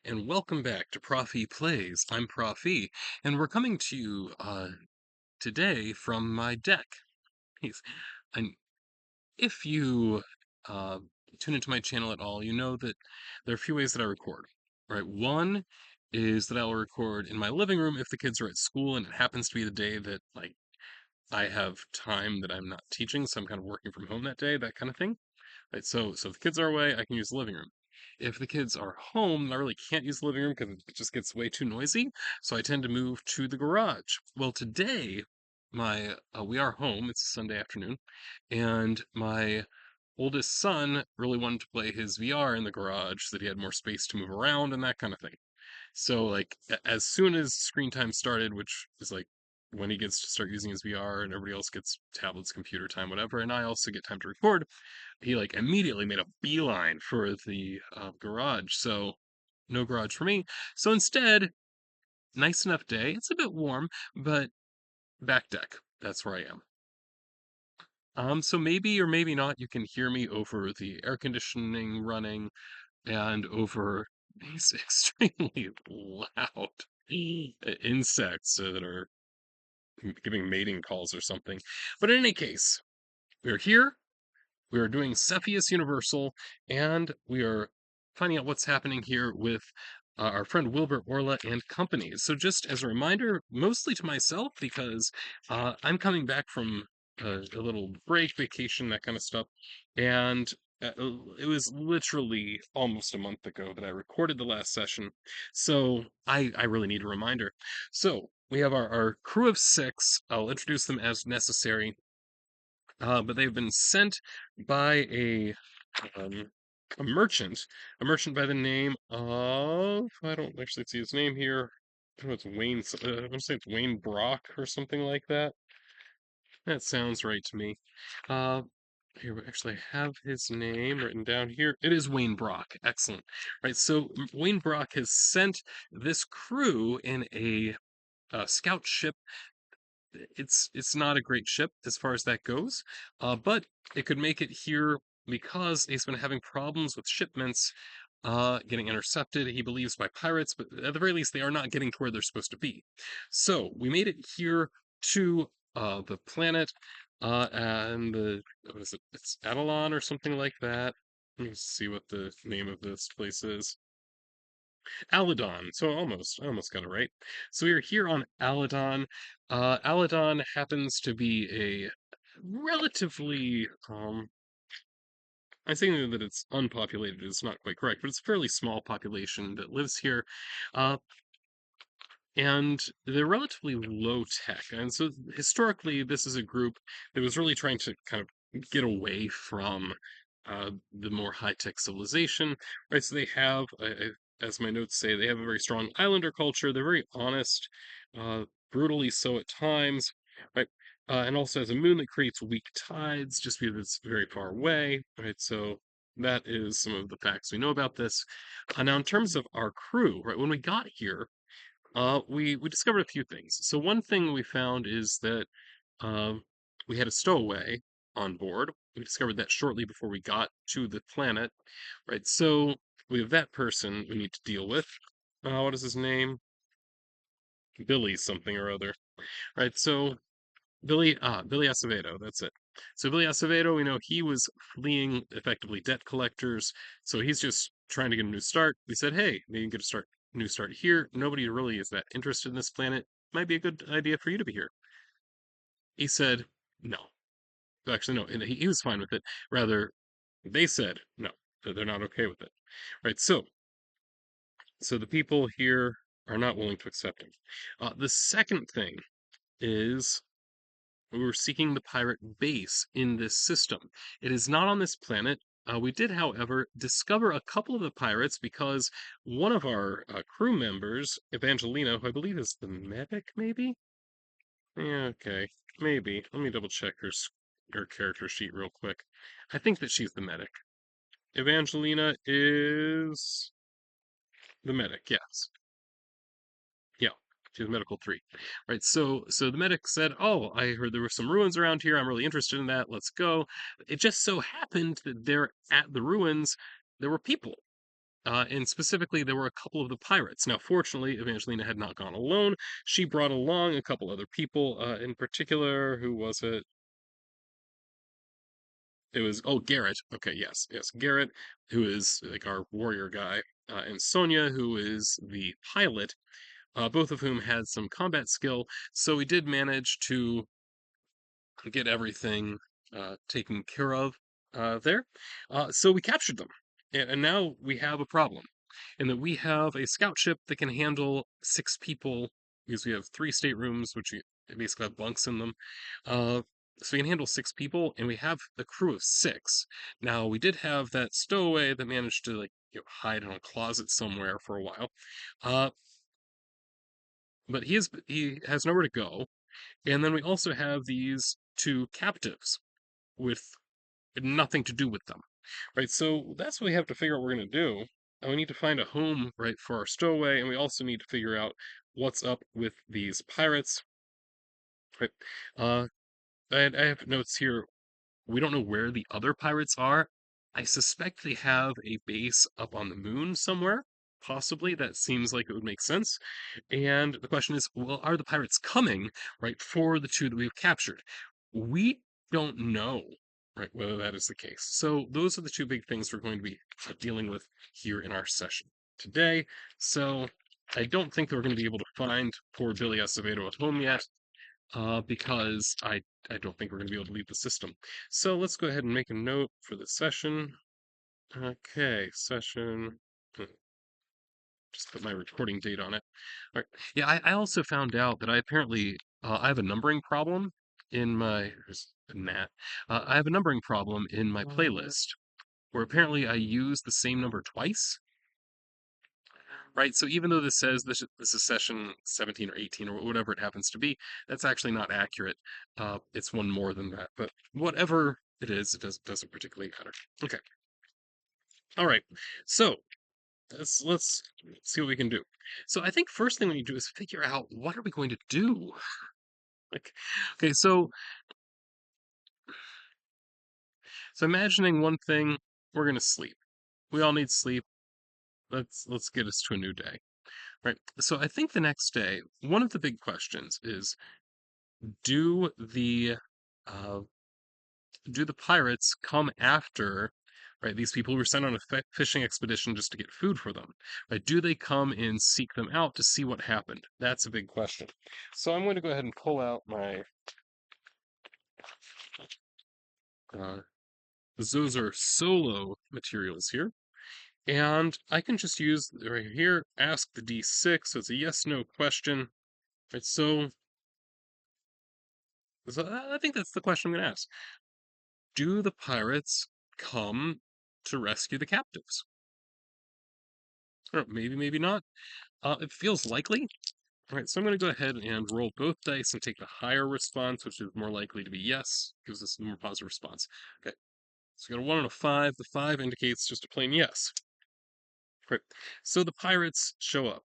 and welcome back to Prof E Plays. I'm Prof E, and we're coming to you today from my deck. Yes. And if you uh, tune into my channel at all, you know that there are a few ways that I record. Right, one is that I'll record in my living room if the kids are at school, and it happens to be the day that I have time that I'm not teaching, so I'm kind of working from home that day, that kind of thing. Right, so if the kids are away, I can use the living room. If the kids are home, I really can't use the living room because it just gets way too noisy, so I tend to move to the garage. Well, today, my we are home. It's a Sunday afternoon, and my oldest son really wanted to play his VR in the garage so that he had more space to move around and that kind of thing. So like as soon as screen time started, which is like when he gets to start using his VR and everybody else gets tablets, computer time, whatever, and I also get time to record, he like immediately made a beeline for the garage. So no garage for me. So instead, nice enough day. It's a bit warm, but back deck. That's where I am. So maybe or maybe not, you can hear me over the air conditioning running and over these extremely loud insects that are giving mating calls or something. But in any case, we're here. We are doing Cepheus Universal, and we are finding out what's happening here with our friend Wilbur, Orla, and company. So, just as a reminder, mostly to myself, because I'm coming back from a little break, vacation, that kind of stuff, and it was literally almost a month ago that I recorded the last session, so I really need a reminder. So, we have our crew of six. I'll introduce them as necessary, but they've been sent by um, a merchant by the name of, I don't actually see his name here. I don't know, it's Wayne, I'm gonna say it's Wayne Brock or something like that. That sounds right to me. Uh, Here, we actually have his name written down here. It is Wayne Brock. Excellent. Right, so Wayne Brock has sent this crew in a scout ship. It's not a great ship as far as that goes, but it could make it here because he's been having problems with shipments getting intercepted, he believes, by pirates, but at the very least, they are not getting to where they're supposed to be. So we made it here to the planet, and what is it? It's Adelon or something like that. Let me see what the name of this place is. Aladon. So I almost got it right. So we are here on Aladon. Aladon happens to be a relatively, I think that it's unpopulated is not quite correct, but it's a fairly small population that lives here. Uh, and they're relatively low tech. And so historically, this is a group that was really trying to kind of get away from the more high tech civilization, right? So they have, as my notes say, they have a very strong islander culture. They're very honest, uh, brutally so at times, right? And also has a moon that creates weak tides just because it's very far away, right? So that is some of the facts we know about this. Now, in terms of our crew, right, when we got here, we discovered a few things. So one thing we found is that um, we had a stowaway on board. We discovered that shortly before we got to the planet, right? So we have that person we need to deal with. What is his name? Billy something or other, right? So Billy Acevedo, that's it. So Billy Acevedo, we know he was fleeing effectively debt collectors, so he's just trying to get a new start. We said, hey, maybe you can get a new start here. Nobody really is that interested in this planet. Might be a good idea for you to be here. He said, no. Actually, no, and he was fine with it. Rather, they said no, that they're not okay with it. Right, so the people here are not willing to accept him. The second thing is we were seeking the pirate base in this system. It is not on this planet. We did, however, discover a couple of the pirates because one of our crew members, Evangelina, who I believe is the medic, maybe? Yeah, okay, maybe. Let me double check her character sheet real quick. I think that she's the medic. Evangelina is the medic, yes. Yeah, she was medical 3. Right, so the medic said, "Oh, I heard there were some ruins around here. I'm really interested in that. Let's go." It just so happened that there at the ruins there were people. and specifically, there were a couple of the pirates. Now, fortunately, Evangelina had not gone alone. She brought along a couple other people, in particular, who was it? It was, oh, Garrett. Okay, yes, yes, Garrett, who is like our warrior guy, and Sonia, who is the pilot, both of whom had some combat skill. So we did manage to get everything taken care of there. So we captured them, and now we have a problem, in that we have a scout ship that can handle 6 people because we have 3 staterooms, which basically have bunks in them. Uh, so we can handle 6 people, and we have a crew of 6. Now we did have that stowaway that managed to hide in a closet somewhere for a while, uh, but he has nowhere to go. And then we also have these 2 captives with nothing to do with them, right? So that's what we have to figure out what we're going to do. And we need to find a home, right, for our stowaway, and we also need to figure out what's up with these pirates, right? Uh, I have notes here. We don't know where the other pirates are. I suspect they have a base up on the moon somewhere. Possibly. That seems like it would make sense. And the question is, well, are the pirates coming, right, for the 2 that we've captured? We don't know, right, whether that is the case. So those are the 2 big things we're going to be dealing with here in our session today. So I don't think that we're going to be able to find poor Billy Acevedo at home yet, because I don't think we're going to be able to leave the system. So let's go ahead and make a note for the session. Okay, session. Just put my recording date on it. All right. Yeah, I also found out that I apparently I have a numbering problem in my there's Nat. I have a numbering problem in my playlist where apparently I use the same number twice. Right, so even though this says this is session 17 or 18 or whatever it happens to be, that's actually not accurate. It's one more than that, but whatever it is, doesn't particularly matter. Okay, all right. So let's see what we can do. So I think first thing we need to do is figure out what are we going to do. Like, okay, so imagining one thing, we're gonna sleep. We all need sleep. Let's get us to a new day. Right. So I think the next day, one of the big questions is do the uh, do the pirates come after, right, these people who were sent on a fishing expedition just to get food for them, right? Do they come and seek them out to see what happened? That's a big question. So I'm going to go ahead and pull out my uh, Zoser solo materials here, and I can just use right here, ask the D6, so it's a yes/no question, right? So I think that's the question I'm going to ask. Do the pirates come to rescue the captives? Or maybe, maybe not. It feels likely. All right, so I'm going to go ahead and roll both dice and take the higher response, which is more likely to be yes. Gives us a more positive response. Okay, so we got a 1 and a 5. The 5 indicates just a plain yes. Right. So the pirates show up.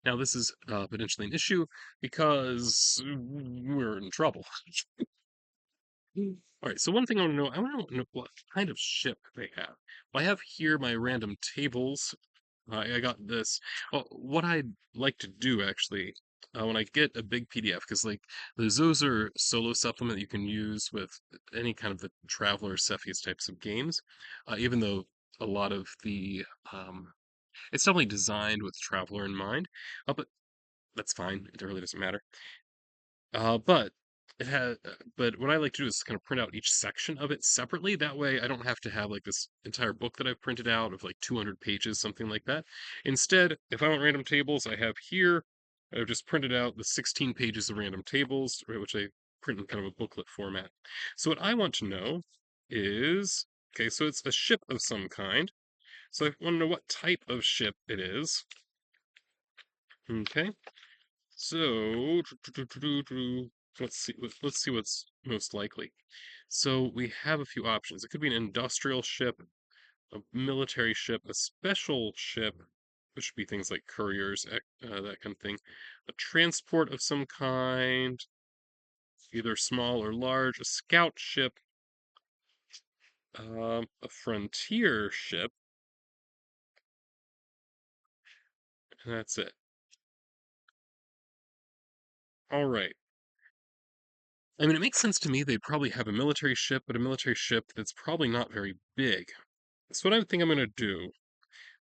Now, this is potentially an issue because we're in trouble. All right, so one thing I want to know what kind of ship they have. Well, I have here my random tables. I got this. Well, what I'd like to do actually, when I get a big PDF, because like those are solo supplement you can use with any kind of the Traveler Cepheus types of games, even though a lot of the it's definitely designed with Traveler in mind, but that's fine. It really doesn't matter. But it has, but what I like to do is kind of print out each section of it separately. That way, I don't have to have like this entire book that I've printed out of like 200 pages, something like that. Instead, if I want random tables, I have here, I've just printed out the 16 pages of random tables, right, which I print in kind of a booklet format. So what I want to know is, okay, so it's a ship of some kind. So I want to know what type of ship it is. Okay. So let's see what's most likely. So we have a few options. It could be an industrial ship, a military ship, a special ship, which would be things like couriers, that kind of thing, a transport of some kind, either small or large, a scout ship, a frontier ship, and that's it. All right. I mean, it makes sense to me they'd probably have a military ship, but a military ship that's probably not very big. So what I think I'm going to do,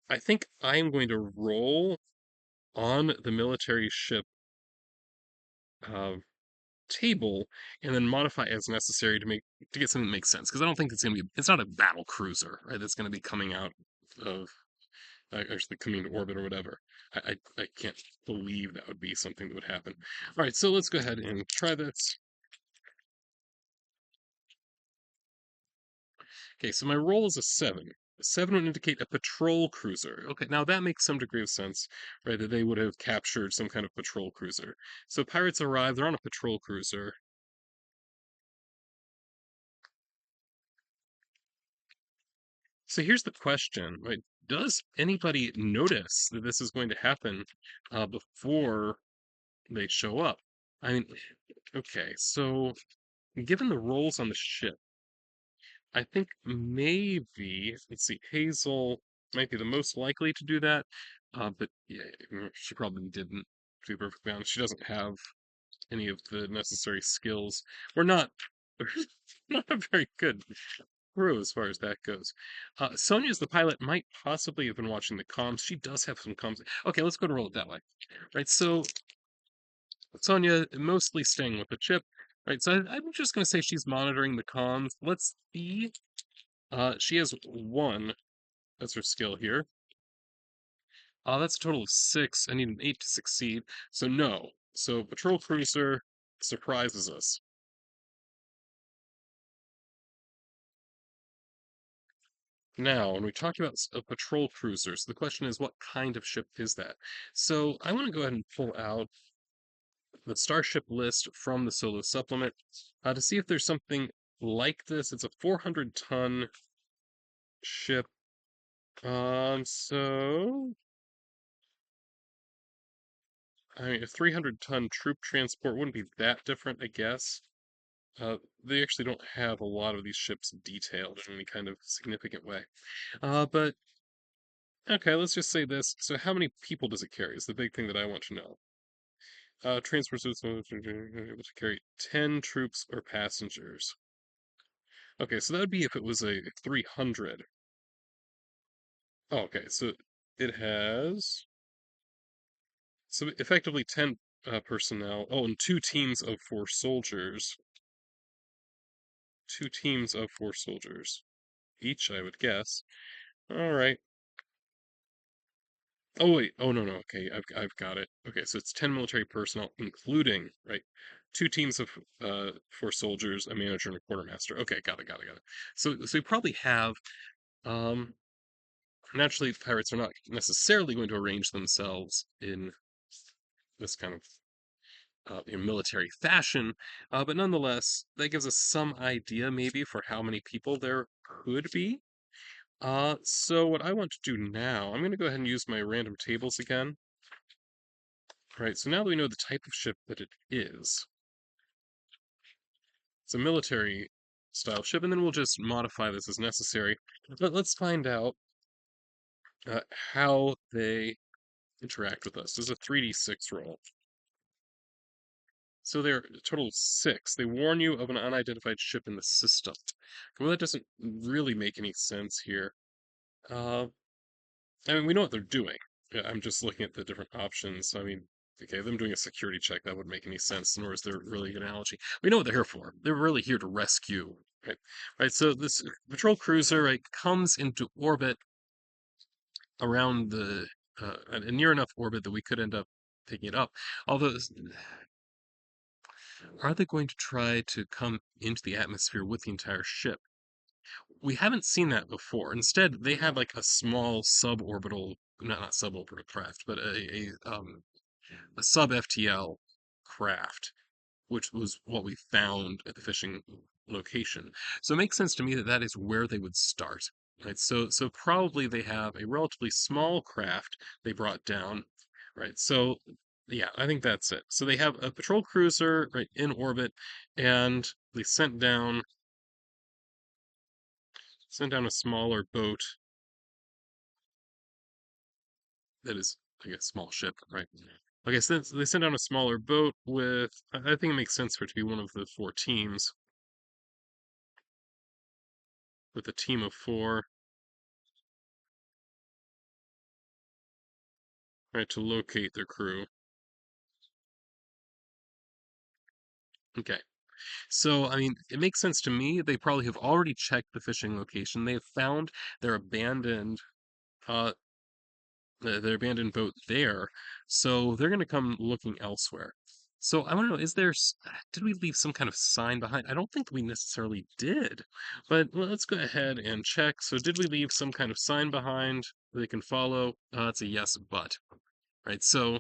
I think I'm going to roll on the military ship uh, table and then modify as necessary to get something that makes sense. Because I don't think it's not a battle cruiser, right? That's going to be coming out of actually coming to orbit or whatever. I can't believe that would be something that would happen. All right, so let's go ahead and try this. Okay, so my roll is a 7. A 7 would indicate a patrol cruiser. Okay, now that makes some degree of sense, right? That they would have captured some kind of patrol cruiser. So pirates arrive, they're on a patrol cruiser. So here's the question, right? Does anybody notice that this is going to happen before they show up? I mean, okay, so given the roles on the ship, I think maybe, let's see, Hazel might be the most likely to do that, but yeah, she probably didn't, to be perfectly honest. She doesn't have any of the necessary skills. We're not, not a very good crew as far as that goes. Sonia as the pilot might possibly have been watching the comms. She does have some comms. Okay, let's go to roll it that way. Right, so Sonia mostly staying with the chip. Right, so I'm just going to say she's monitoring the comms. Let's see. She has 1. That's her skill here. That's a total of 6. I need an 8 to succeed. So no. So patrol cruiser surprises us. Now, when we talk about patrol cruisers, the question is, what kind of ship is that? So I want to go ahead and pull out the starship list from the solo supplement to see if there's something like this. It's a 400-ton ship. So I mean, a 300-ton troop transport wouldn't be that different, I guess. They actually don't have a lot of these ships detailed in any kind of significant way. But okay, let's just say this. So, how many people does it carry? Is the big thing that I want to know. Transport systems able to carry 10 troops or passengers. Okay, so that would be if it was a 300. Oh, okay, so it has so effectively 10 personnel. Oh, and 2 teams of 4 soldiers. 2 teams of 4 soldiers each, I would guess. All right. Oh wait. Oh no no. Okay, I've got it. Okay, so it's 10 military personnel, including right, 2 teams of 4 soldiers, a manager, and a quartermaster. Okay, got it. So we probably have um. Naturally, pirates are not necessarily going to arrange themselves in this kind of military fashion, but nonetheless, that gives us some idea maybe for how many people there could be. So what I want to do now, I'm going to go ahead and use my random tables again. All right, so now that we know the type of ship that it is, it's a military style ship, and then we'll just modify this as necessary. But let's find out uh, how they interact with us. This is a 3d6 roll. So they're a total of 6. They warn you of an unidentified ship in the system. Well, that doesn't really make any sense here. Uh, I mean, we know what they're doing. Yeah, I'm just looking at the different options. I mean, okay, them doing a security check, that wouldn't make any sense, nor is there really a good analogy. We know what they're here for. They're really here to rescue, right? Right, so this patrol cruiser, right, comes into orbit around a near enough orbit that we could end up picking it up. Although, are they going to try to come into the atmosphere with the entire ship? We haven't seen that before. Instead, they have like a small suborbital, not suborbital craft, but a sub FTL craft, which was what we found at the fishing location. So it makes sense to me that that is where they would start. Right. So probably they have a relatively small craft they brought down. Right. So Yeah, I think that's it. So they have a patrol cruiser right in orbit, and they sent down a smaller boat that is, I guess, small ship, right? Okay, so they sent down a smaller boat with. I think it makes sense for it to be one of the four teams, with a team of four, right, to locate their crew. Okay. So, I mean, it makes sense to me. They probably have already checked the fishing location. They have found their abandoned uh their abandoned boat there. So they're going to come looking elsewhere. So I want to know, did we leave some kind of sign behind? I don't think we necessarily did, but let's go ahead and check. So did we leave some kind of sign behind they can follow? It's a yes, but, right? So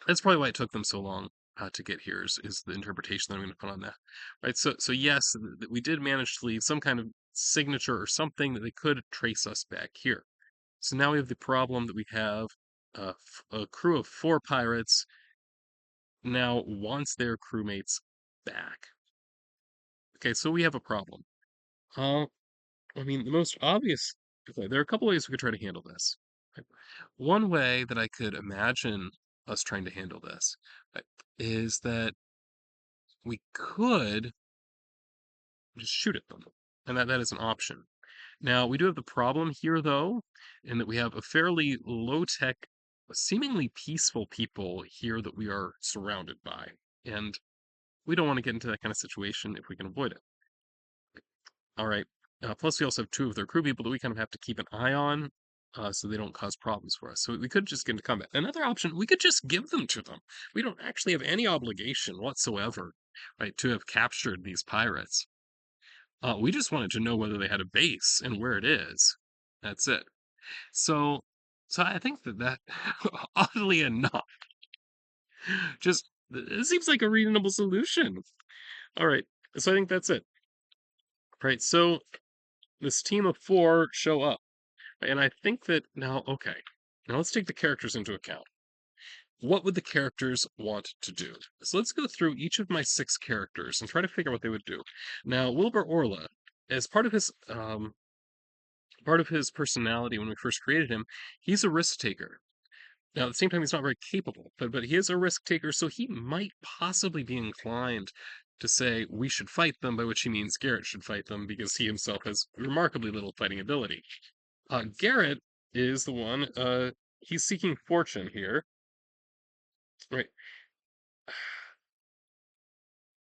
that's probably why it took them so long to get here is the interpretation that I'm going to put on that, right? So yes, we did manage to leave some kind of signature or something that they could trace us back here. So now we have the problem that we have a crew of four pirates now wants their crewmates back. Okay, so we have a problem. Uh, I mean, the most obvious, okay, there are a couple ways we could try to handle this. Okay. One way that I could imagine us trying to handle this uh, is that we could just shoot at them, and that is an option. Now, we do have the problem here, though, in that we have a fairly low-tech, seemingly peaceful people here that we are surrounded by, and we don't want to get into that kind of situation if we can avoid it. All right. Plus, we also have two of their crew people that we kind of have to keep an eye on, so they don't cause problems for us. So we could just get into combat. Another option, we could just give them to them. We don't actually have any obligation whatsoever, right, to have captured these pirates. We just wanted to know whether they had a base and where it is. That's it. So, so I think that oddly enough, just it seems like a reasonable solution. All right. So I think that's it. Right. So this team of four show up, and I think that now, okay, now let's take the characters into account. What would the characters want to do? So let's go through each of my six characters and try to figure out what they would do. Now, Wilbur Orla, as part of his personality when we first created him, he's a risk taker. Now, at the same time, he's not very capable, but he is a risk taker, so he might possibly be inclined to say we should fight them, by which he means Garrett should fight them because he himself has remarkably little fighting ability. Garrett is the one. He's seeking fortune here, right?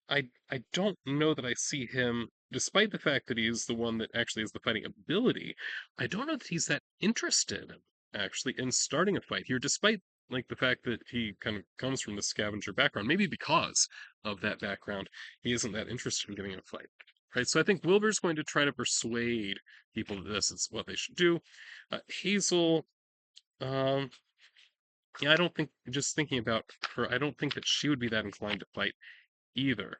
I don't know that I see him, despite the fact that he's the one that actually has the fighting ability. I don't know that he's that interested actually in starting a fight here, despite like the fact that he kind of comes from the scavenger background. Maybe because of that background, he isn't that interested in getting in a fight. Right, so I think Wilbur's going to try to persuade people that this is what they should do. Hazel, um, yeah, I don't think, just thinking about her, I don't think that she would be that inclined to fight either.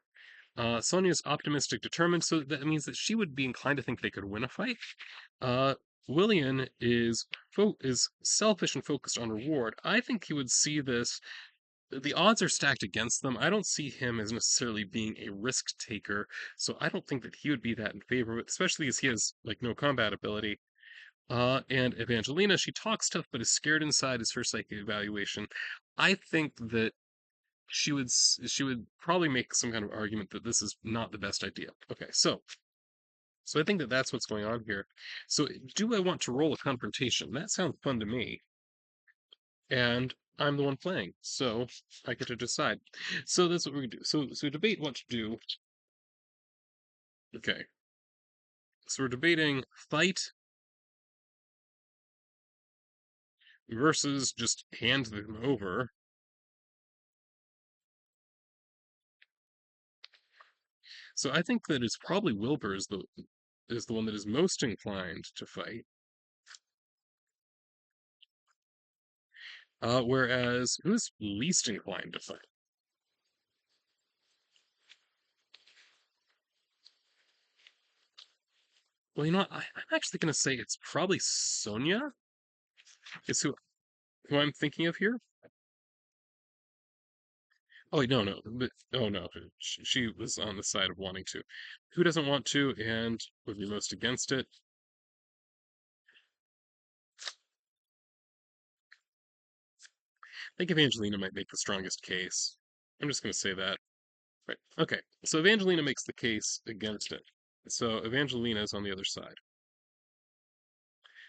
Sonia's optimistic, determined, so that means that she would be inclined to think they could win a fight. Uh, William is selfish and focused on reward. I think he would see this. The odds are stacked against them. I don't see him as necessarily being a risk taker, so I don't think that he would be that in favor of it, especially as he has like no combat ability. And Evangelina, she talks tough but is scared inside is her psychic evaluation. I think that she would probably make some kind of argument that this is not the best idea. Okay, so I think that that's what's going on here. So do I want to roll a confrontation? That sounds fun to me, and I'm the one playing, so I get to decide. So that's what we're gonna do. So debate what to do. Okay, so we're debating fight versus just hand them over. So I think that it's probably Wilbur is the one that is most inclined to fight. Whereas who's least inclined to fight? Well, you know what? I'm actually going to say it's probably Sonia is who I'm thinking of here. Oh wait, no, no, but oh no, she was on the side of wanting to. Who doesn't want to and would be most against it? I think Evangelina might make the strongest case. I'm just going to say that. Right. Okay. So Evangelina makes the case against it. So Evangelina is on the other side.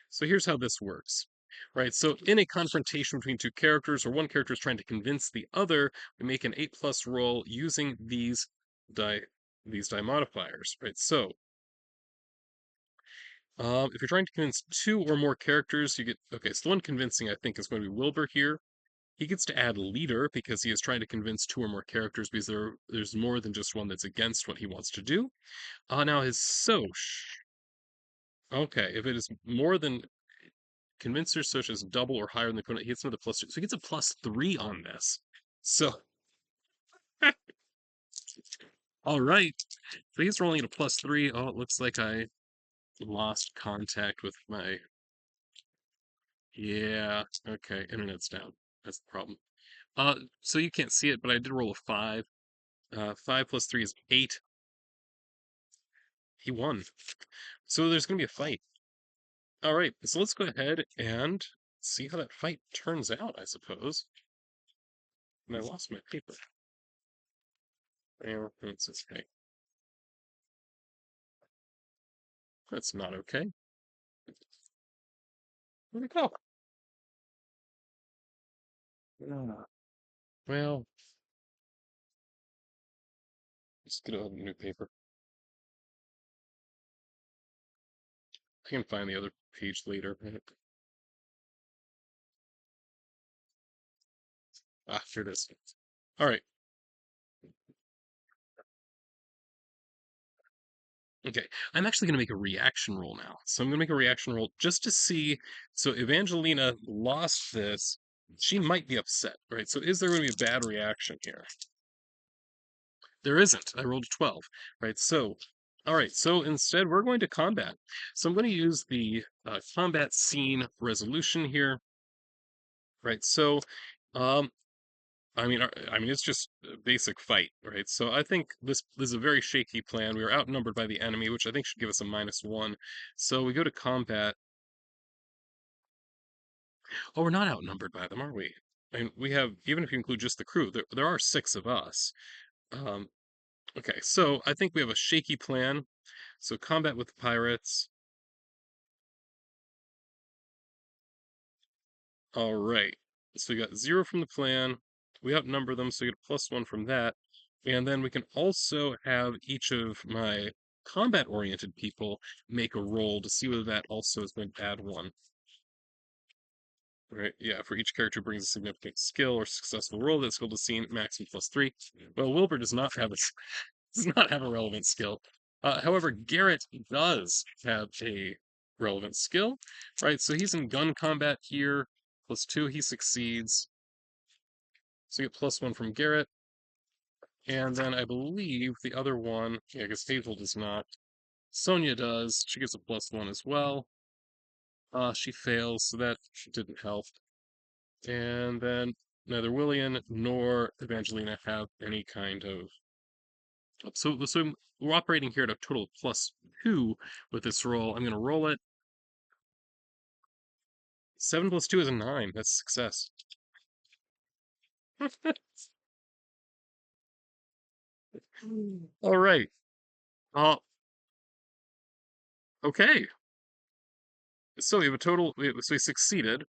So here's how this works. Right. So in a confrontation between two characters, or one character is trying to convince the other, we make an 8 plus roll using die these die modifiers. Right. So if you're trying to convince two or more characters, you get okay. So the one convincing I think is going to be Wilbur here. He gets to add leader because he is trying to convince two or more characters because there's more than just one that's against what he wants to do. Now his Soch. Okay, if it is more than convince your Soch is double or higher than the opponent, he gets another plus two. So he gets a plus three on this. So, all right. So he's rolling at a plus three. Oh, it looks like I lost contact with my. Yeah, okay, internet's down. That's the problem. So you can't see it, but I did roll a five. Five plus three is eight. He won. So there's going to be a fight. All right, so let's go ahead and see how that fight turns out, I suppose. And I lost my paper. There, that's okay. That's not okay. Where'd it go? Well, let's get a new paper. I can find the other page later. Ah, here it is. All right. Okay. I'm actually going to make a reaction roll now. So I'm going to make a reaction roll just to see. So Evangelina lost this. She might be upset, right? So is there going to be a bad reaction here? There isn't. I rolled a 12, right? So, all right. So instead, we're going to combat. So I'm going to use the combat scene resolution here, right? So, um, I mean, it's just a basic fight, right? So I think this is a very shaky plan. We were outnumbered by the enemy, which I think should give us a -1. So we go to combat. Oh, we're not outnumbered by them, are we? And we have, even if you include just the crew, there are six of us. Um, okay, so I think we have a shaky plan. So combat with the pirates. All right. So we got 0 from the plan. We outnumber them, so we get a +1 from that. And then we can also have each of my combat-oriented people make a roll to see whether that also is going to add 1. Right? Yeah, for each character who brings a significant skill or successful roll, that skill to scene maximum +3. Well, Wilbur does not have a does not have a relevant skill. However, Garrett does have a relevant skill, right? So he's in gun combat here. +2, he succeeds. So you get +1 from Garrett. And then I believe the other one, yeah, because Hazel does not. Sonia does. She gets a +1 as well. She fails, so that didn't help. And then neither William nor Evangelina have any kind of. So we're operating here at a total of +2 with this roll. I'm going to roll it. 7 plus 2 is a 9. That's success. All right. Uh, okay. So we have a total. So we succeeded.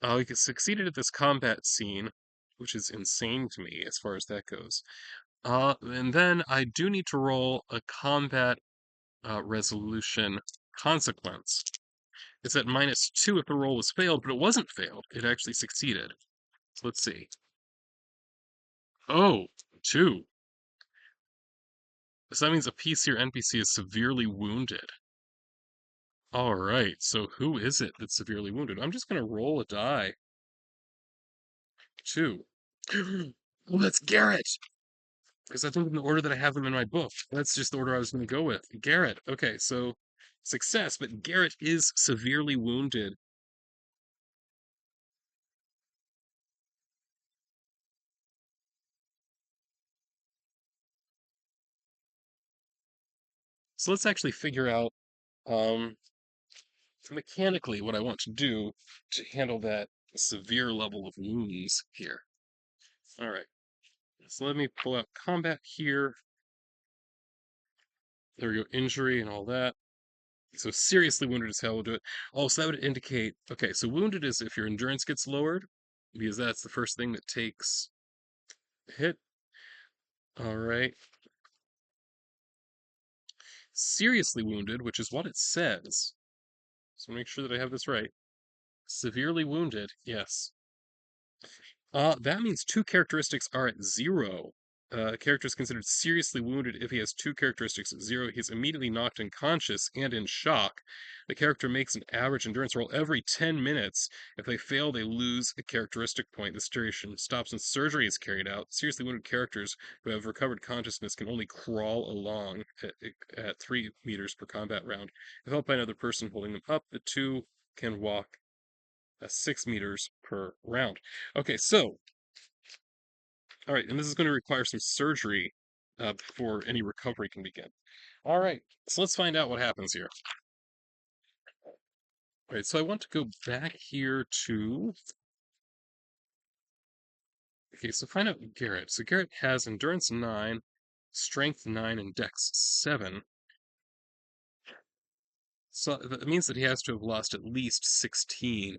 We succeeded at this combat scene, which is insane to me as far as that goes. And then I do need to roll a combat resolution consequence. It's at -2 if the roll was failed, but it wasn't failed. It actually succeeded. So let's see. Oh, 2. So that means a PC or NPC is severely wounded. All right, so who is it that's severely wounded? I'm just going to roll a die. 2. Well, that's Garrett! Because I think in the order that I have them in my book, that's just the order I was going to go with. Garrett. Okay, so success, but Garrett is severely wounded. So let's actually figure out um, mechanically what I want to do to handle that severe level of wounds here. All right, so let me pull out combat here. There we go, injury and all that. So seriously wounded as hell will do it. Oh, so that would indicate, okay, so wounded is if your endurance gets lowered, because that's the first thing that takes a hit. All right. Seriously wounded, which is what it says. So make sure that I have this right. Severely wounded, yes. That means two characteristics are at zero. A character is considered seriously wounded if he has two characteristics at zero. He's immediately knocked unconscious and in shock. The character makes an average endurance roll every 10 minutes. If they fail, they lose a characteristic point. This duration stops when surgery is carried out. Seriously wounded characters who have recovered consciousness can only crawl along at 3 meters per combat round. If helped by another person holding them up, the two can walk 6 meters per round. Okay, so, all right, and this is going to require some surgery before any recovery can begin. All right, so let's find out what happens here. All right, so I want to go back here to. Okay, so find out Garrett. So Garrett has endurance 9, strength 9, and dex 7. So that means that he has to have lost at least 16,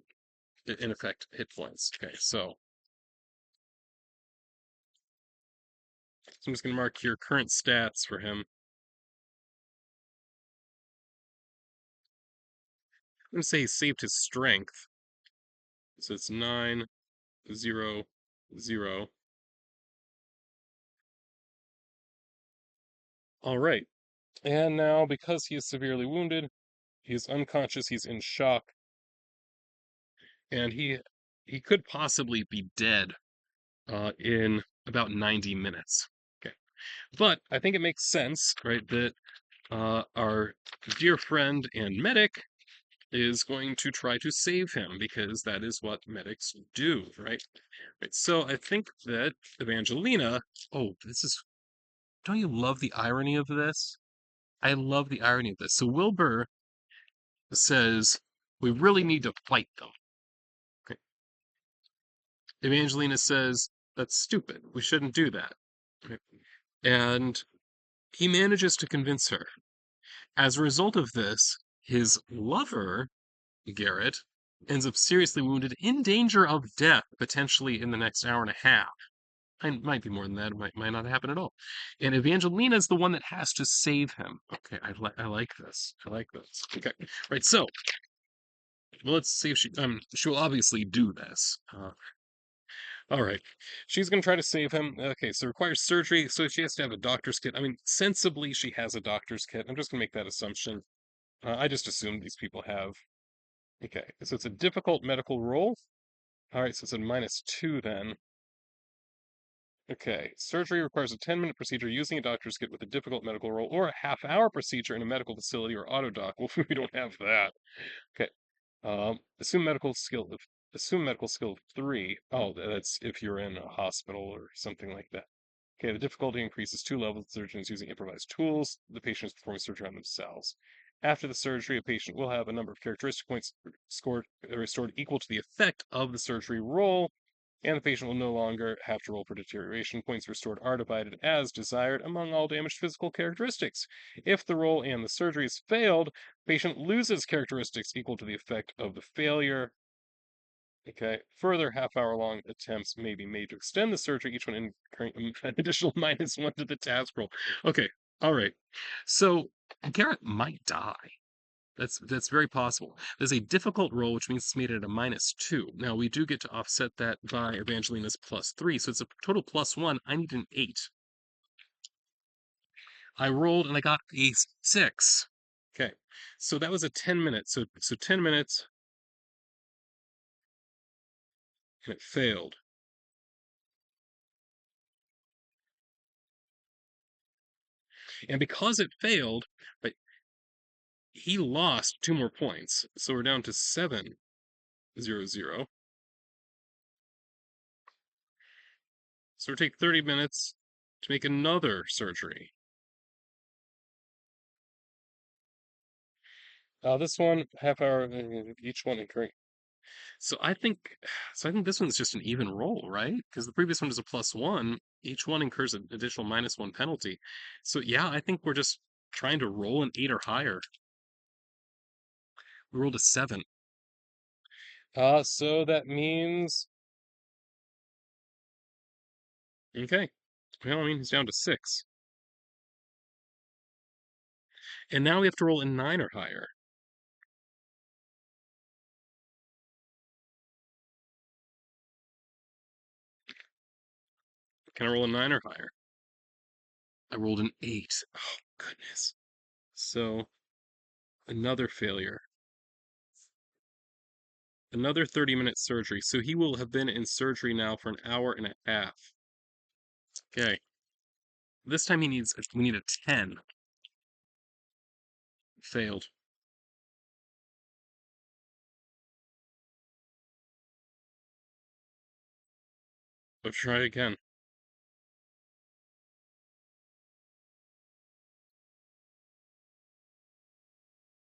in effect, hit points. Okay, so I'm just going to mark here current stats for him. I'm going to say he saved his strength. So it's 9, 0, 0. All right. And now, because he is severely wounded, he is unconscious, he's in shock, and he could possibly be dead in about 90 minutes. Okay. But I think it makes sense, right, that our dear friend and medic is going to try to save him because that is what medics do, right? Right. So I think that Evangelina, oh, this is, don't you love the irony of this? I love the irony of this. So Wilbur says, we really need to fight them. Okay. Evangelina says, that's stupid. We shouldn't do that. Okay. And he manages to convince her. As a result of this, his lover, Garrett, ends up seriously wounded, in danger of death, potentially in the next hour and a half. It might be more than that. It might not happen at all. And Evangelina is the one that has to save him. Okay, I like this. I like this. Okay, right. So well, let's see if she will obviously do this. All right, she's gonna try to save him. Okay, so requires surgery, so she has to have a doctor's kit. I mean, sensibly, she has a doctor's kit. I'm just gonna make that assumption. I just assume these people have. Okay, so it's a difficult medical roll. All right, so it's a -2 then. Okay, surgery requires a 10-minute procedure using a doctor's kit with a difficult medical roll, or a half-hour procedure in a medical facility or auto doc. Well, we don't have that. Okay. Assume medical skill of assume medical skill of 3. Oh, that's if you're in a hospital or something like that. Okay, the difficulty increases 2 levels. The surgeon is using improvised tools. The patient is performing surgery on themselves. After the surgery, a patient will have a number of characteristic points restored equal to the effect of the surgery roll, and the patient will no longer have to roll for deterioration. Points restored are divided as desired among all damaged physical characteristics. If the roll and the surgery is failed, the patient loses characteristics equal to the effect of the failure. Okay. Further half-hour long attempts may be made to extend the surgery, each one incurring an additional -1 to the task roll. Okay. All right. So Garrett might die. That's very possible. There's a difficult roll, which means it's made at a -2. Now we do get to offset that by Evangelina's +3, so it's a total +1. I need an 8. I rolled and I got a 6. Okay, so that was a 10 minutes. So 10 minutes and it failed. And because it failed, but he lost 2 more points. So we're down to 7-0-0. So it'll take 30 minutes to make another surgery. This one, half hour, each one incurring. So I think, so I think this one's just an even roll, right? Because the previous one is a +1. Each one incurs an additional -1 penalty. So yeah, I think we're just trying to roll an 8 or higher. We rolled a 7. So that means, okay. Well, I mean, he's down to 6. And now we have to roll a 9 or higher. Can I roll a 9 or higher? I rolled an 8. Oh, goodness. So another failure. Another 30-minute surgery. So he will have been in surgery now for an hour and a half. Okay. This time we need a 10. Failed. Let's try again.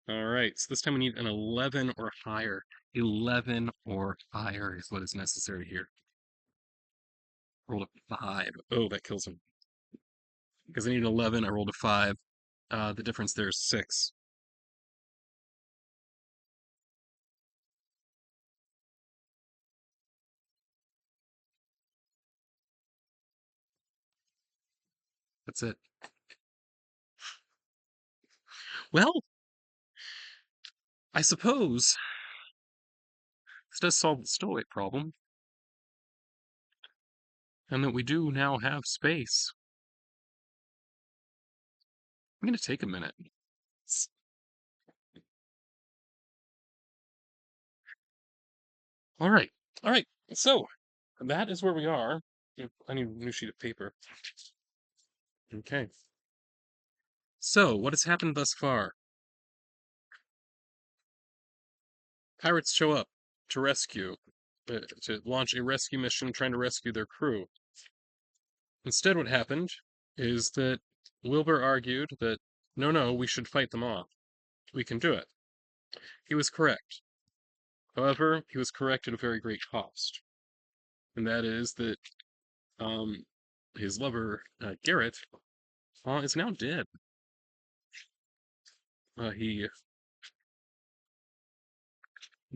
All right, so this time we need an 11 or higher. 11 or higher is what is necessary here. Rolled a 5. Oh, that kills him. Because I need an 11, I rolled a 5. The difference there is 6. That's it. Well, I suppose this does solve the stowaway problem, and that we do now have space. I'm going to take a minute. All right. All right. So that is where we are. I need a new sheet of paper. Okay. So what has happened thus far? Pirates show up to rescue, to launch a rescue mission trying to rescue their crew. Instead, what happened is that Wilbur argued that no, no, we should fight them off. We can do it. He was correct. However, he was correct at a very great cost, and that is that um, his lover Garrett is now dead. He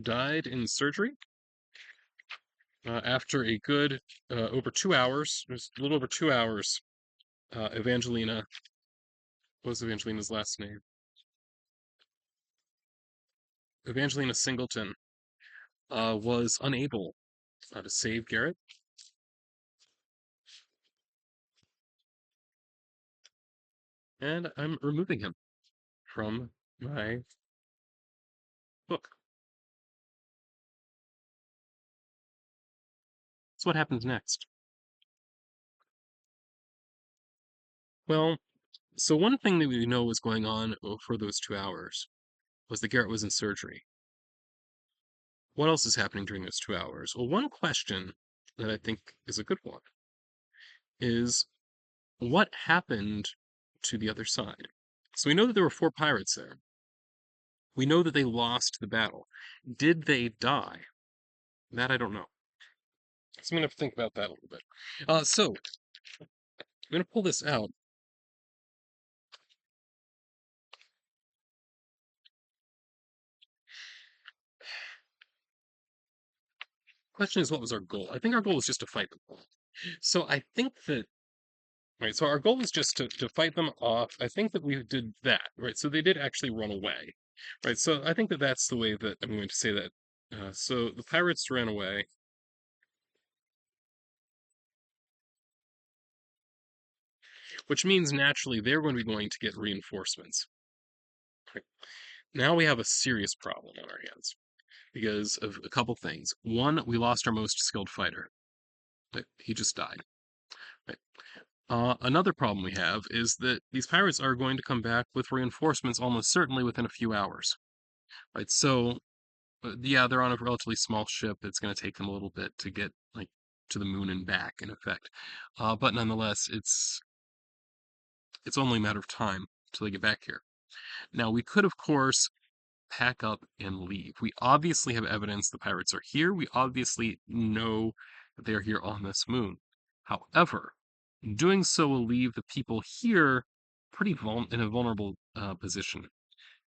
died in surgery after a good over 2 hours. It was a little over 2 hours. Evangelina, what was Evangelina's last name? Evangelina Singleton was unable to save Garrett. And I'm removing him from my book. So what happens next? Well, so one thing that we know was going on for those 2 hours was that Garrett was in surgery. What else is happening during those 2 hours? Well, one question that I think is a good one is what happened to the other side? So we know that there were 4 pirates there. We know that they lost the battle. Did they die? That I don't know. So I'm gonna have to think about that a little bit. So I'm gonna pull this out. Question is, what was our goal? I think our goal was just to fight them. So I think that, right, so our goal is just to fight them off. I think that we did that, right? So they did actually run away, right? So I think that that's the way that I'm going to say that. So the pirates ran away, which means naturally they're going to be going to get reinforcements. Right? Now we have a serious problem on our hands because of a couple things. One, we lost our most skilled fighter. He just died. Right? Another problem we have is that these pirates are going to come back with reinforcements almost certainly within a few hours. Right? So, yeah, they're on a relatively small ship. It's going to take them a little bit to get like to the moon and back, in effect. But nonetheless, it's only a matter of time till they get back here. Now, we could, of course, pack up and leave. We obviously have evidence the pirates are here. We obviously know that they're here on this moon. However, doing so will leave the people here in a vulnerable position,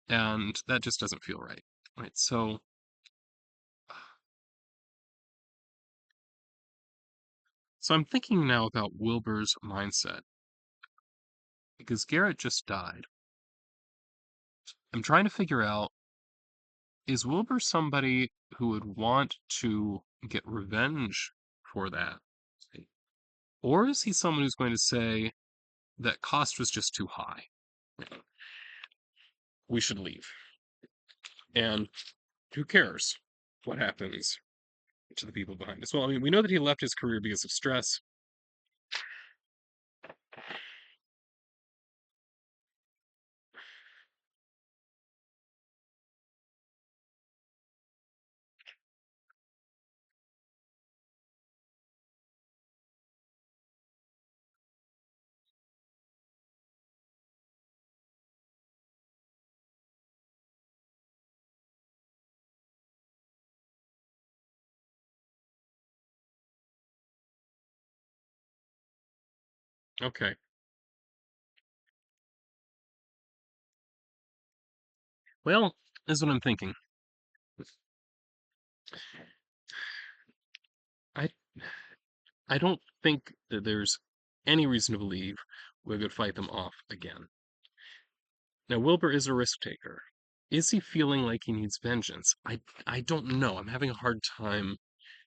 and that just doesn't feel right. Right. So I'm thinking now about Wilbur's mindset because Garrett just died. I'm trying to figure out, is Wilbur somebody who would want to get revenge for that? Or is he someone who's going to say that cost was just too high? We should leave. And who cares what happens to the people behind us? Well, I mean, we know that he left his career because of stress. Okay. Well, this is what I'm thinking. I I don't think that there's any reason to believe we could fight them off again. Now, Wilbur is a risk taker. Is he feeling like he needs vengeance? I don't know. I'm having a hard time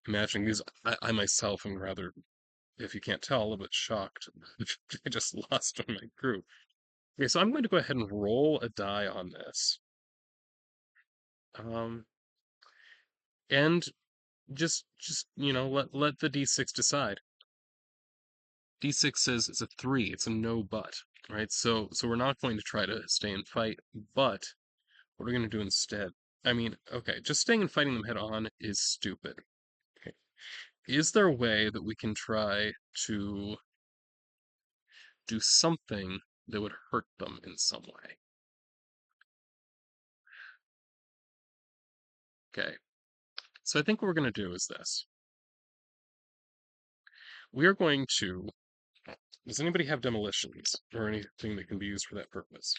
imagining because I myself am rather, if you can't tell, a little bit shocked. I just lost on my group. Okay, so I'm going to go ahead and roll a die on this. Um, and just let the d6 decide. D6 says it's a 3. It's a no but, right? So we're not going to try to stay and fight, but what are we going to do instead? I mean, okay, just staying and fighting them head on is stupid. Okay. Is there a way that we can try to do something that would hurt them in some way? Okay. So I think what we're going to do is this. We are going to. Does anybody have demolitions or anything that can be used for that purpose?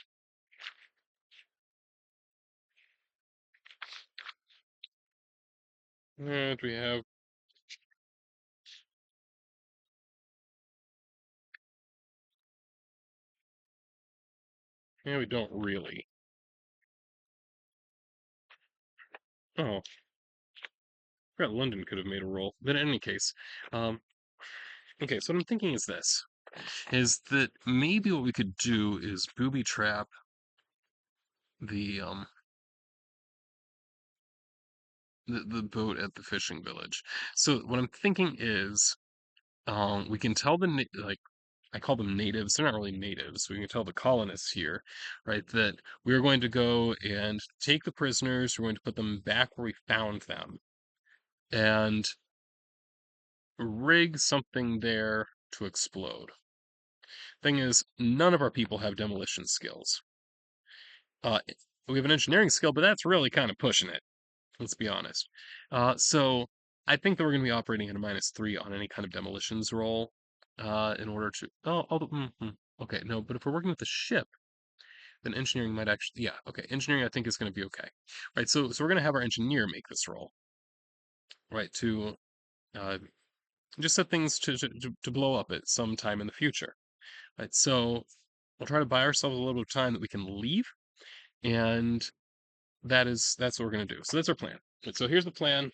Do we have? Yeah, we don't really. Oh, I forgot London could have made a roll. But in any case, um, okay, so what I'm thinking is this, is that maybe what we could do is booby trap the um the boat at the fishing village. So what I'm thinking is, we can tell like I call them natives. They're not really natives. We can tell the colonists here, right, that we are going to go and take the prisoners. We're going to put them back where we found them, and rig something there to explode. Thing is, none of our people have demolition skills. Uh, we have an engineering skill, but that's really kind of pushing it. Let's be honest. So I think that we're going to be operating at a -3 on any kind of demolitions roll, in order to. Okay, no, but if we're working with the ship, then engineering might actually. Yeah, okay, engineering I think is going to be okay. Right, so we're going to have our engineer make this roll, right, to uh, just set things to blow up at some time in the future. Right, so we'll try to buy ourselves a little bit of time that we can leave, and that's what we're going to do. So that's our plan. Right, so here's the plan.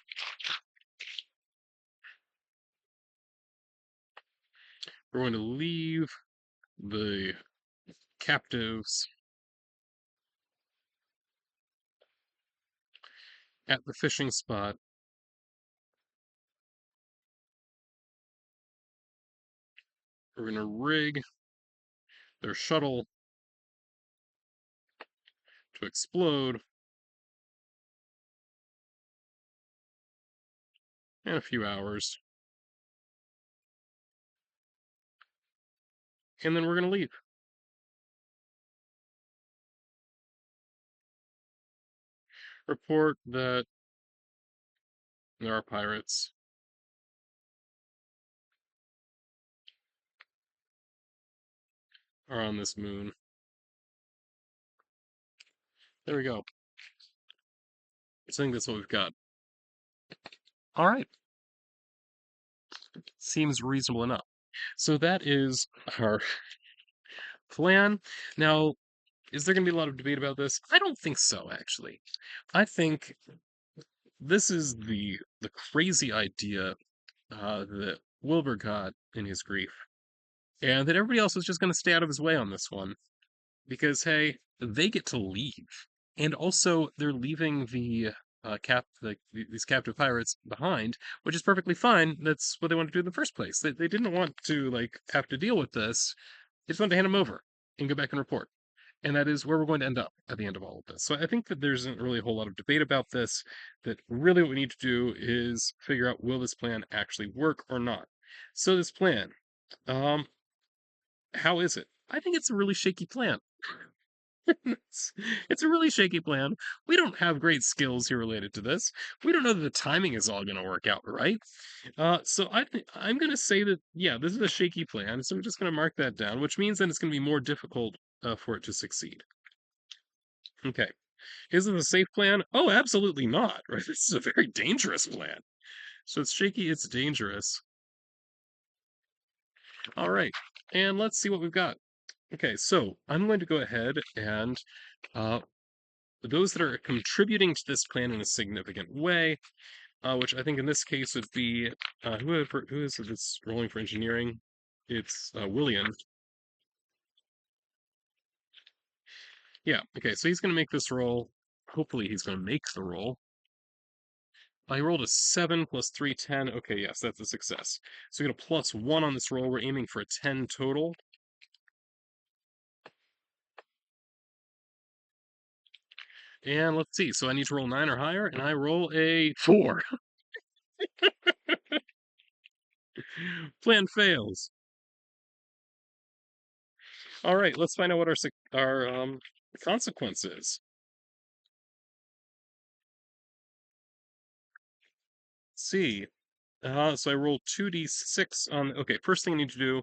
We're going to leave the captives at the fishing spot. We're going to rig their shuttle to explode in a few hours, and then we're going to leave. report that there are pirates are on this moon. There we go. I think that's what we've got. All right. Seems reasonable enough. So that is our plan. Now, is there going to be a lot of debate about this? I don't think so, actually. I think this is the crazy idea that Wilbur got in his grief, and that everybody else was just going to stay out of his way on this one because hey, they get to leave, and also they're leaving these captive pirates behind, which is perfectly fine. That's what they wanted to do in the first place. They didn't want to like have to deal with this. They just wanted to hand them over and go back and report. And that is where we're going to end up at the end of all of this. So I think that there isn't really a whole lot of debate about this. That really what we need to do is figure out, will this plan actually work or not? So this plan, um, how is it? I think it's a really shaky plan. it's, it's a really shaky plan. We don't have great skills here related to this. We don't know that the timing is all going to work out right. So I'm going to say that yeah, this is a shaky plan. So I'm just going to mark that down, which means that it's going to be more difficult for it to succeed. Okay. Is it a safe plan? Oh, absolutely not. Right? This is a very dangerous plan. So it's shaky, it's dangerous. All right. And let's see what we've got. Okay, so I'm going to go ahead and uh, those that are contributing to this plan in a significant way, which I think in this case would be who is it that's rolling for engineering? It's William. Yeah, okay, so he's going to make this roll. Hopefully he's going to make the roll. I rolled a 7 plus 3, 10. Okay, yes, that's a success. So we get a +1 on this roll. We're aiming for a 10 total. And let's see. So I need to roll 9 or higher, and I roll a 4. Plan fails. All right, let's find out what our consequence is. Let's see. So I roll 2d6 on. Okay, first thing I need to do,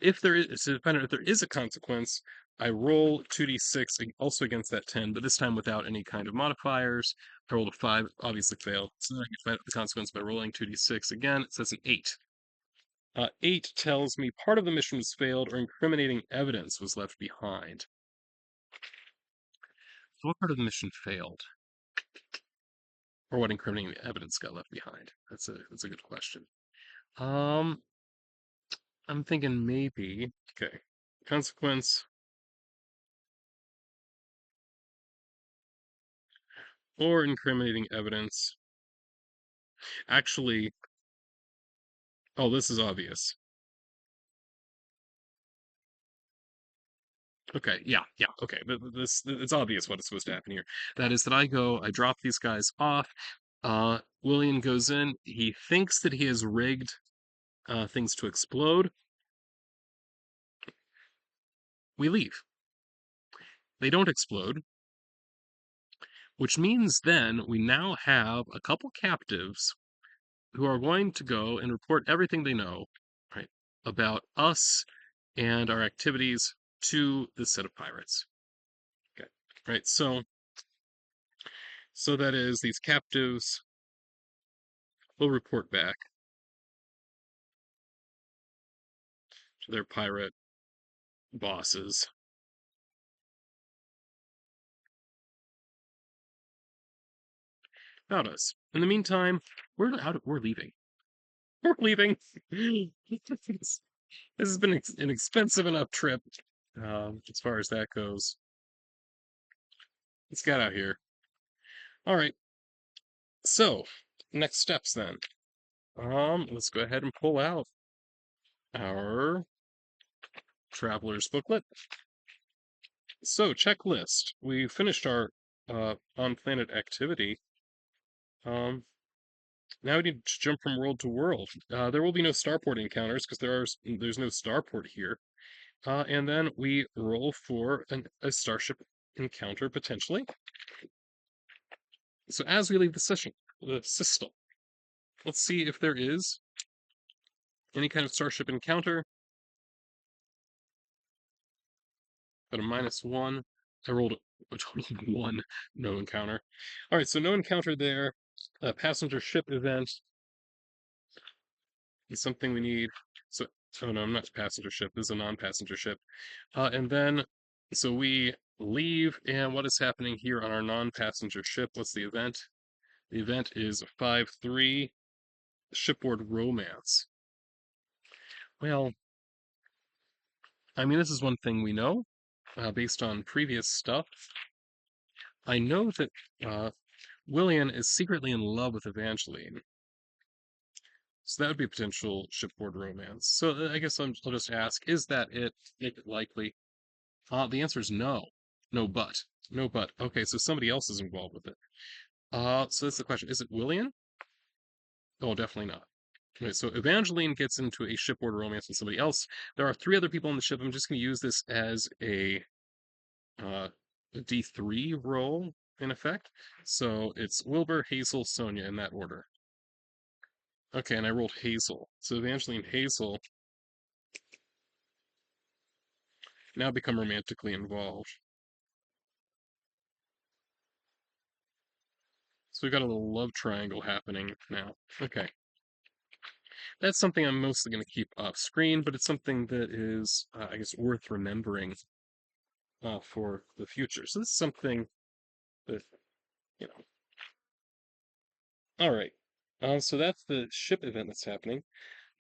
if there is, so depending if there is a consequence, I roll 2d6 also against that 10, but this time without any kind of modifiers. I rolled a 5, obviously failed. So then I can find out the consequence by rolling 2d6 again. It says an 8. 8 tells me part of the mission was failed or incriminating evidence was left behind. So what part of the mission failed? Or what incriminating evidence got left behind? That's a good question. Um, I'm thinking maybe. Okay. Consequence or incriminating evidence. Actually, oh, this is obvious. Okay, yeah, okay. This it's obvious what is supposed to happen here. That is that I drop these guys off. William goes in. He thinks that he has rigged things to explode. We leave. They don't explode, which means then we now have a couple captives who are going to go and report everything they know, right, about us and our activities to this set of pirates. Okay, right. So that is these captives will report back to their pirate bosses. About us. In the meantime, we're leaving. We're leaving. This has been an expensive enough trip, as far as that goes. Let's get out here. All right. So, next steps then. Let's go ahead and pull out our traveler's booklet. So, checklist. We finished our on-planet activity. Um, Now we need to jump from world to world. There will be no starport encounters because there's no starport here. And then we roll for a starship encounter potentially. So as we leave the system, let's see if there is any kind of starship encounter. Got a -1. I rolled a total of 1. No encounter. All right, so no encounter there. Passenger ship event is something we need. So, oh no, I'm not passenger ship. This is a non-passenger ship. And then, so we leave, and what is happening here on our non-passenger ship? What's the event? The event is 5-3, shipboard romance. Well, I mean, this is one thing we know, based on previous stuff. I know that William is secretly in love with Evangeline, so that would be a potential shipboard romance. So I guess I'll just ask, is that it? Make it likely. The answer is no. No but. No but. Okay, so somebody else is involved with it. So that's the question. Is it William? Oh, definitely not. Okay, so Evangeline gets into a shipboard romance with somebody else. There are 3 other people on the ship. I'm just going to use this as uh, a D3 roll, in effect. So it's Wilbur, Hazel, Sonia in that order. Okay, and I rolled Hazel. So Evangeline and Hazel now become romantically involved. So we've got a little love triangle happening now. Okay. That's something I'm mostly going to keep off screen, but it's something that is, I guess, worth remembering for the future. So this is something that, you know. All right. So that's the ship event that's happening.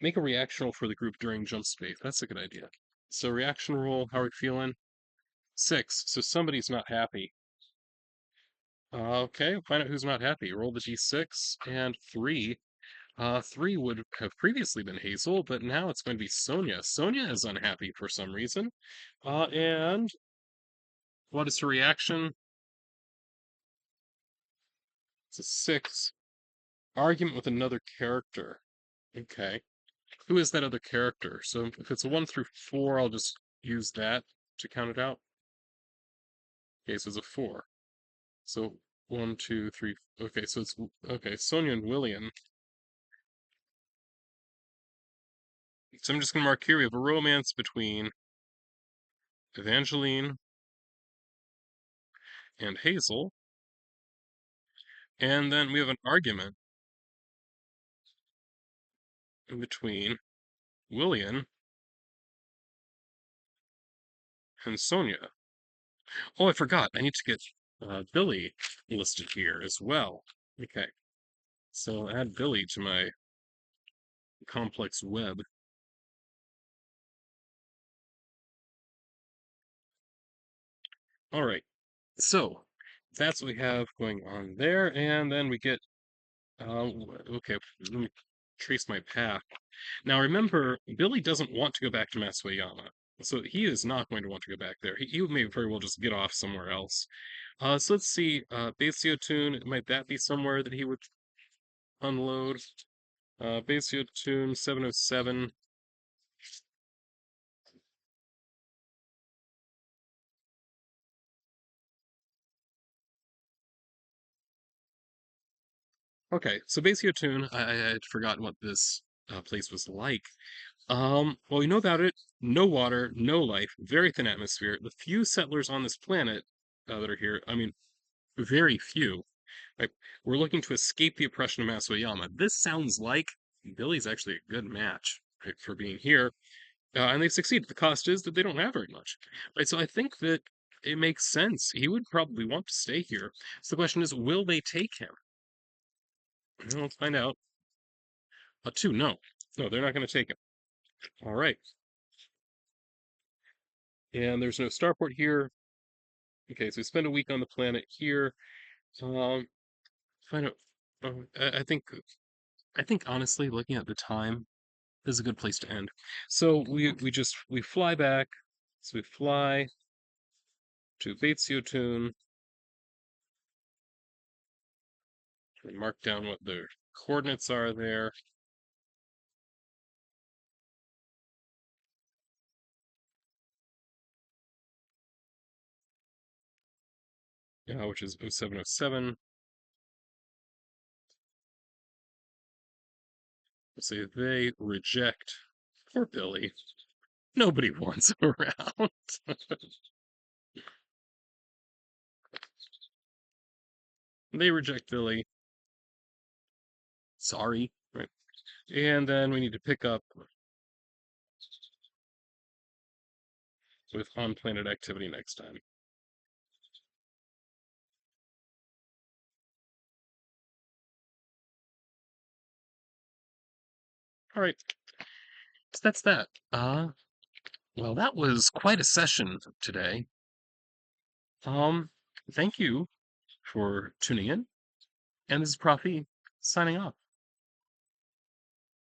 Make a reaction roll for the group during jump space. That's a good idea. So reaction roll, how are we feeling? 6. So somebody's not happy. Okay, find out who's not happy. Roll the d6 and 3. 3 would have previously been Hazel, but now it's going to be Sonia. Sonia is unhappy for some reason. And what is her reaction? It's a 6. Argument with another character. Okay. Who is that other character? So if it's a 1 through 4, I'll just use that to count it out. Okay, so it's a 4. So 1, 2, 3. Okay, so it's okay. Sonia and William. So I'm just gonna mark here we have a romance between Evangeline and Hazel, and then we have an argument in between William and Sonia. Oh, I forgot. I need to get Billy listed here as well. Okay, so add Billy to my complex web. All right, so that's what we have going on there, and then we get okay. Let me trace my path. Now remember, Billy doesn't want to go back to Matsuyama, so he is not going to want to go back there. He may very well just get off somewhere else. So let's see, Basio Tune, might that be somewhere that he would unload? Basio Tune 707. Okay, so Basio Tune, I had forgotten what this place was like. Well, we know about it. No water, no life, very thin atmosphere. The few settlers on this planet that are here, I mean, very few. Right? We're looking to escape the oppression of Matsuyama. This sounds like Billy's actually a good match, right, for being here, and they've succeeded. The cost is that they don't have very much, right? So I think that it makes sense. He would probably want to stay here. So the question is, will they take him? Well, let's find out. 2, no, no, they're not going to take him. All right, and there's no starport here. Okay, so we spend a week on the planet here. Um, find out. I think honestly, looking at the time, this is a good place to end. So we fly back. So we fly to Batesiotun. We mark down what the coordinates are there. Which is 0707. say they reject poor Billy. Nobody wants him around. They reject Billy. Sorry. Right. And then we need to pick up with on planet activity next time. All right. So that's that. Well, that was quite a session today. Um, Thank you for tuning in. And this is Profi signing off.